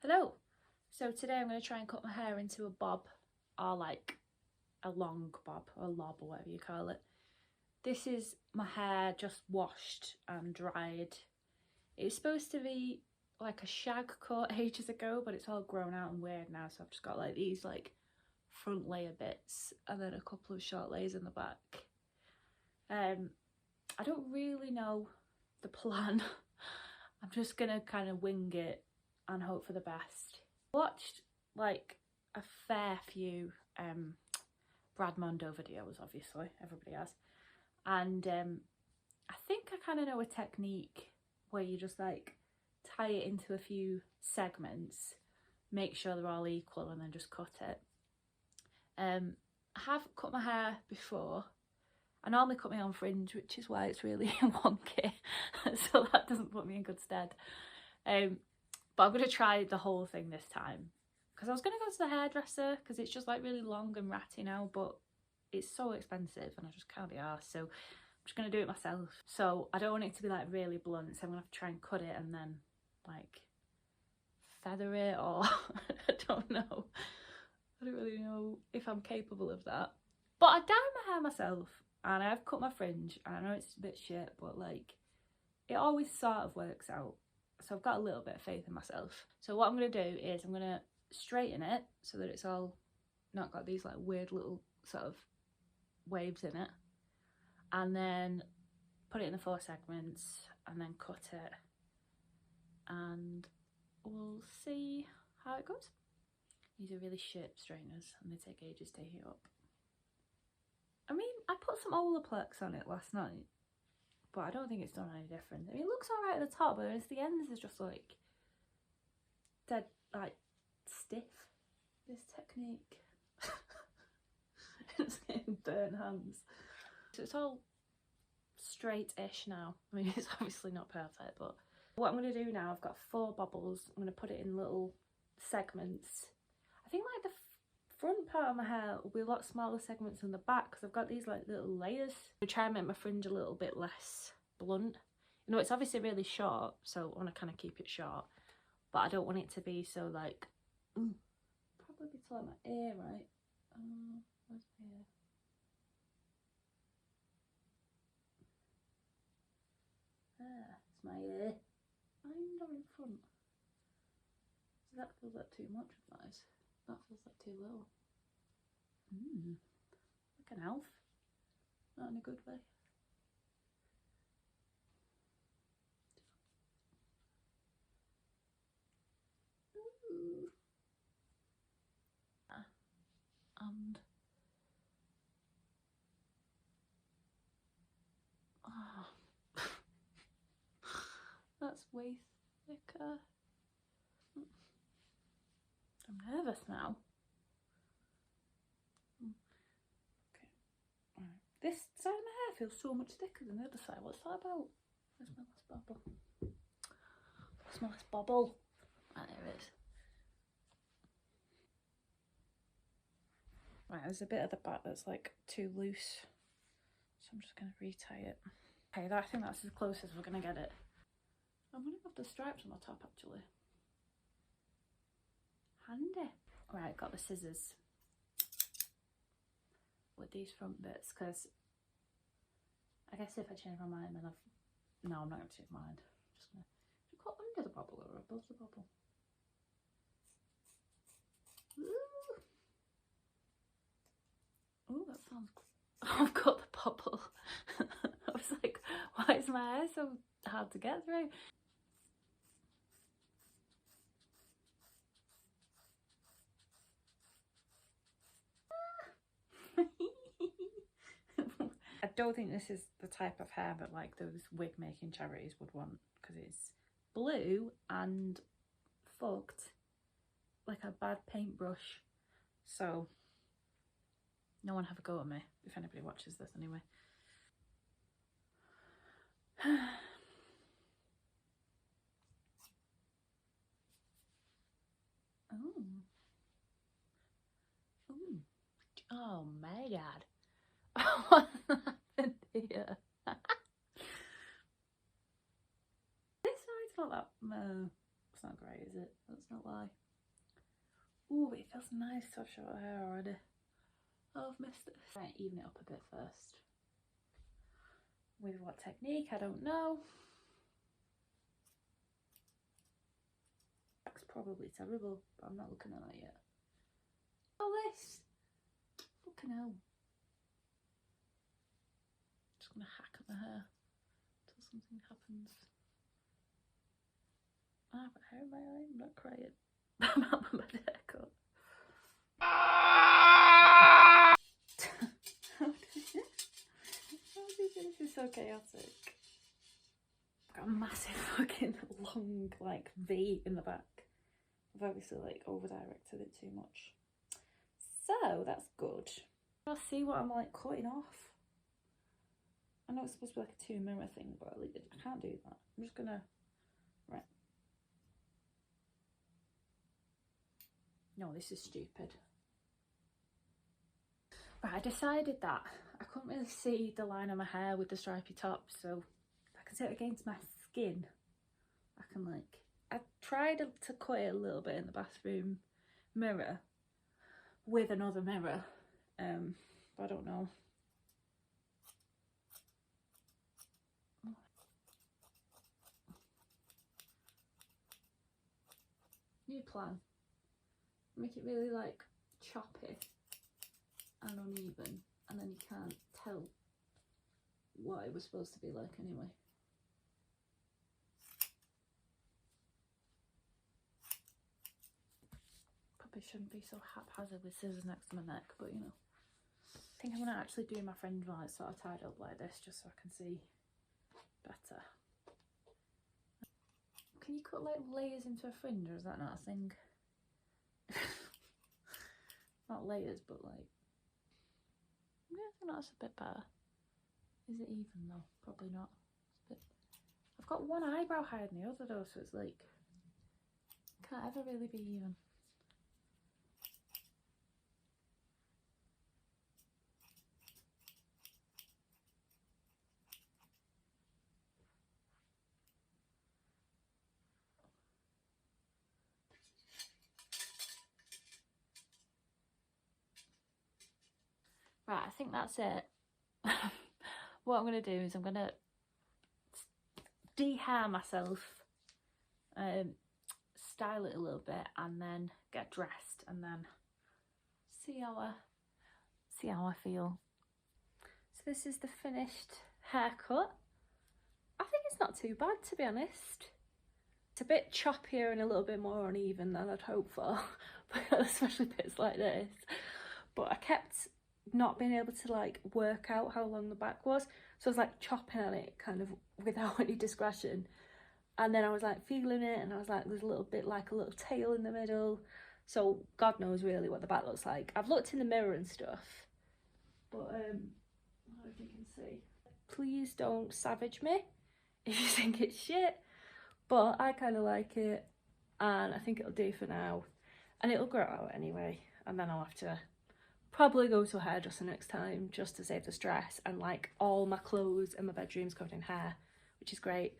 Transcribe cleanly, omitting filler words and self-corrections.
Hello! So today I'm going to try and cut my hair into a bob, or like a long bob or lob or whatever you call it. This is my hair just washed and dried. It was supposed to be like a shag cut ages ago, but it's all grown out and weird now, so I've just got like these like front layer bits and then a couple of short layers in the back. I don't really know the plan. I'm just gonna kind of wing it and hope for the best. Watched like a fair few Brad Mondo videos, obviously, everybody has, and I think I kind of know a technique where you just like tie it into a few segments, make sure they're all equal, and then just cut it. I have cut my hair before. I normally cut my own fringe, which is why it's really wonky, so that doesn't put me in good stead. But I'm going to try the whole thing this time, because I was going to go to the hairdresser because it's just like really long and ratty now, but it's so expensive and I just can't be arsed, so I'm just going to do it myself. So I don't want it to be like really blunt, so I'm going to have to try and cut it and then like feather it, or I don't know. I don't really know if I'm capable of that. But I dye my hair myself and I've cut my fringe, and I know it's a bit shit, but like it always sort of works out. So I've got a little bit of faith in myself. So what I'm going to do is I'm going to straighten it so that it's all not got these like weird little sort of waves in it, and then put it in the 4 segments and then cut it, and we'll see how it goes. These are really shit straighteners and they take ages to heat up. I mean, I put some Olaplex on it last night, but I don't think it's done any different. I mean, it looks alright at the top, but it's the ends is just like dead, like stiff. This technique. It's getting burnt hands. So it's all straight-ish now. I mean, it's obviously not perfect, but what I'm going to do now, I've got 4 bobbles. I'm going to put it in little segments. I think like the front part of my hair will be a lot smaller segments than the back, because I've got these like little layers. I'm try and make my fringe a little bit less blunt. You know, it's obviously really short, so I want to kind of keep it short, but I don't want it to be so like probably be to like my ear, right? Where's my ear? There, it's my ear. I'm not in front. So that feels like too much of that. That feels like too little. Like an elf. Not in a good way. And that's way thicker. I'm nervous now. Okay, right. This side of my hair feels so much thicker than the other side. What's that about? Where's my last bubble? Where's my last bubble? Right, there it is. Right, there's a bit at the back that's like too loose, so I'm just going to retie it. Okay, I think that's as close as we're going to get it. I'm going to have the stripes on the top actually. Handy. Right, got the scissors with these front bits, because I guess if I change my mind, then no, I'm not going to change my mind. I'm just going to cut under the bubble or above the bubble. Oh, that sounds cool. I've got the bubble. I was like, why is my hair so hard to get through? I don't think this is the type of hair that like those wig making charities would want, because it's blue and fucked like a bad paintbrush. So no one have a go at me if anybody watches this anyway. Oh my god. What happened here? This side's not that, it's not great, is it? That's not not lie. Ooh, it feels nice to have short hair already. Oh, I've missed this. Right, even it up a bit first. With what technique, I don't know. It's probably terrible, but I'm not looking at that yet. Oh, this! Fucking hell. Just gonna hack at my hair until something happens. Ah, but hair in my eye, I'm not crying. I'm out of my haircut. This is so chaotic. I've got a massive fucking long like V in the back. I've obviously like over directed it too much. So that's good. I'll see what I'm like cutting off. I know it's supposed to be like a 2 mirror thing, but I can't do that. I'm just gonna, right. No, this is stupid. Right, I decided that I couldn't really see the line of my hair with the stripy top, so if I can see it against my skin, I can like, I tried to cut it a little bit in the bathroom mirror with another mirror, but I don't know. New plan. Make it really like choppy and uneven, and then you can't tell what it was supposed to be like anyway. Probably shouldn't be so haphazard with scissors next to my neck, but you know. I think I'm gonna actually do my fringe while it's sort of tied up like this, just so I can see better. Can you cut like layers into a fringe, or is that not a thing? Not layers, but like, yeah, I think that's a bit better. Is it even though? Probably not. It's a bit... I've got one eyebrow higher than the other though, so it's like, can't ever really be even. Right, I think that's it. What I'm going to do is I'm going to de-hair myself, style it a little bit, and then get dressed, and then see how I feel. So this is the finished haircut. I think it's not too bad, to be honest. It's a bit choppier and a little bit more uneven than I'd hoped for, especially bits like this. But I kept not being able to like work out how long the back was, so I was like chopping at it kind of without any discretion, and then I was like feeling it, and I was like, there's a little bit like a little tail in the middle, so God knows really what the back looks like. I've looked in the mirror and stuff, but I don't know if you can see. Please don't savage me if you think it's shit, but I kind of like it, and I think it'll do for now, and it'll grow out anyway, and then I'll have to probably go to a hairdresser next time just to save the stress, and like all my clothes in my bedroom's covered in hair, which is great.